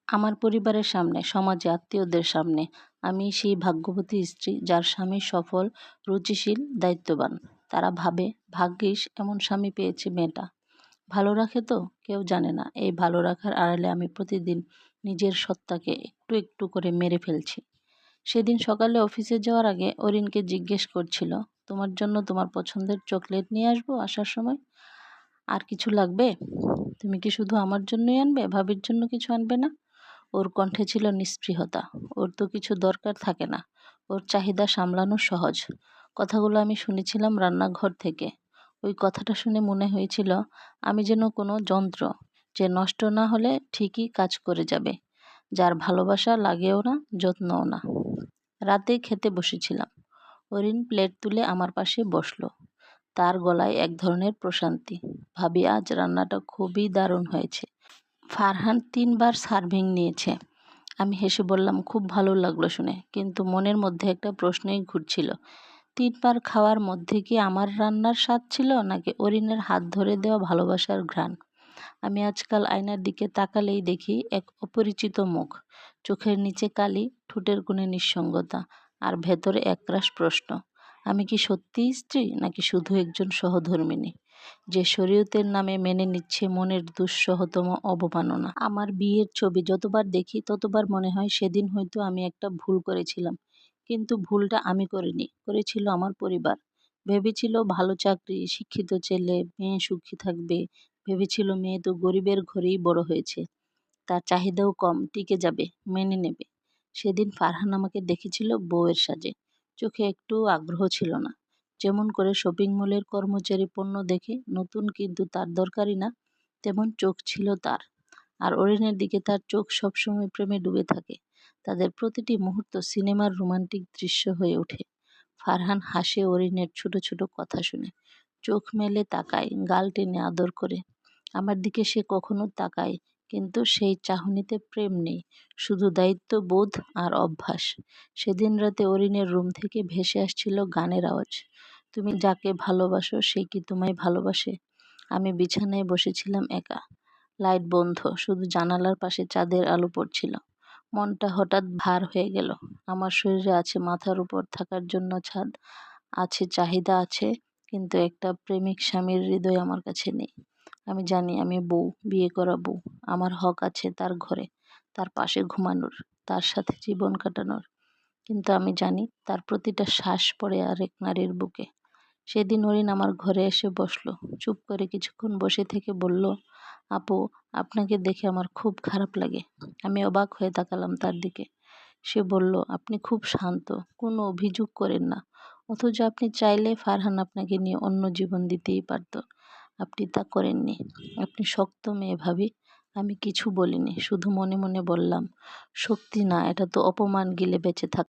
আমার পরিবারের সামনে, সমাজে, আত্মীয়দের সামনে আমি সেই ভাগ্যবতী স্ত্রী যার স্বামী সফল, রুচিশীল, দায়িত্ববান। তারা ভাবে ভাগ্যিস এমন স্বামী পেয়েছে মেয়েটা। ভালো রাখে তো? কেউ জানে না এই ভালো রাখার আড়ালে আমি প্রতিদিন নিজের সত্তাকে একটু একটু করে মেরে ফেলছি। সেদিন সকালে অফিসে যাওয়ার আগে অরিনকে জিজ্ঞেস করছিল, তোমার জন্য তোমার পছন্দের চকলেট নিয়ে আসবো আসার সময়? আর কিছু লাগবে? তুমি কি শুধু আমার জন্যই আনবে, ভাবির জন্য কিছু আনবে না? ওর কণ্ঠে ছিল নিস্পৃহতা। ওর তো কিছু দরকার থাকে না, ওর চাহিদা সামলানো সহজ। কথাগুলো আমি শুনেছিলাম রান্নাঘর থেকে। ওই কথাটা শুনে মনে হয়েছিল আমি যেন কোনো যন্ত্র, যে নষ্ট না হলে ঠিকই কাজ করে যাবে, যার ভালোবাসা লাগেও না, যত্নও না। রাতে খেতে বসেছিলাম। অরিন প্লেট তুলে আমার পাশে বসলো। তার গলায় এক ধরনের প্রশান্তি। ভাবি, আজ রান্নাটা খুবই দারুণ হয়েছে। ফারহান 3বার সার্ভিং নিয়েছে। আমি হেসে বললাম, খুব ভালো লাগলো শুনে, কিন্তু মনের মধ্যে একটা প্রশ্নই ঘুরছিল। 3বার খাওয়ার মধ্যে কি আমার রান্নার স্বাদ ছিল, নাকি অরিনের হাত ধরে দেওয়া ভালোবাসার ঘ্রাণ? আমি আজকাল আয়নার দিকে তাকালেই দেখি এক অপরিচিত মুখ। চোখের নিচে কালি, ঠোঁটের কোণে নিঃসঙ্গতা, আর ভেতরে একরাশ প্রশ্ন। আমি কি সত্যিই স্ত্রী, নাকি শুধু একজন সহধর্মিণী, যে শরীয়তের নামে মেনে নিচ্ছে মনের দুঃসহতম অবমাননা? আমার বিয়ের ছবি যতবার দেখি ততবার মনে হয় সেদিন হয়তো আমি একটা ভুল করেছিলাম। কিন্তু ভুলটা আমি করিনি, করেছিল আমার পরিবার। ভেবেছিল ভালো চাকরি, শিক্ষিত ছেলে, মেয়ে সুখী থাকবে। ভেবেছিল মেয়ে তো গরিবের ঘরেই বড় হয়েছে, তার চাহিদাও কম, টিকে যাবে, মেনে নেবে। সেদিন ফারহান আমাকে দেখেছিল বউয়ের সাজে। চোখে একটু আগ্রহ ছিল না। যেমন করে শপিং মলের কর্মচারী পণ্য দেখে নতুন কিন্তু তার দরকারি না, তেমন চোখ ছিল তার। আর অরিনের দিকে তার চোখ সবসময় প্রেমে ডুবে থাকে। তাদের প্রতিটি মুহূর্ত সিনেমার রোমান্টিক দৃশ্য হয়ে ওঠে। ফারহান হাসে অরিনের ছোট ছোট কথা শুনে। চোখ মেলে তাকায়, গাল টেনে আদর করে। আমার দিকে সে কখনো তাকায়, কিন্তু সেই চাহনিতে প্রেম নেই, শুধু দায়িত্ববোধ আর অভ্যাস। সেদিন রাতে অরিনের রুম থেকে ভেসে আসছিল গানের আওয়াজ। তুমি যাকে ভালোবাসো সে কি তোমায় ভালোবাসে? আমি বিছানায় বসেছিলাম একা। লাইট বন্ধ, শুধু জানালার পাশে চাঁদের আলো পড়ছিল। মনটা হঠাৎ ভার হয়ে গেল। আমার শরীরে আছে মাথার উপর থাকার জন্য ছাদ, আছে চাহিদা, আছে, কিন্তু একটা প্রেমিক স্বামীর হৃদয় আমার কাছে নেই। আমি জানি আমি বউ, বিয়ে করা বউ। আমার হক আছে তার ঘরে, তার পাশে ঘুমানোর, তার সাথে জীবন কাটানোর। কিন্তু আমি জানি তার প্রতিটা শ্বাস পড়ে আরেক নারীর বুকে। সেদিন অরিন আমার ঘরে এসে বসলো। চুপ করে কিছুক্ষণ বসে থেকে বলল, আপু, আপনাকে দেখে আমার খুব খারাপ লাগে। আমি অবাক হয়ে তাকালাম তার দিকে। সে বলল, আপনি খুব শান্ত, কোনো অভিযোগ করেন না, অথচ আপনি চাইলে ফারহান আপনাকে নিয়ে অন্য জীবন দিতেই পারত। আপনি তা করেননি। আপনি শক্ত মেয়ে ভাবি। আমি কিছু বলিনি, শুধু মনে মনে বললাম, শক্তি না, এটা তো অপমান, গিলে বেঁচে থাক।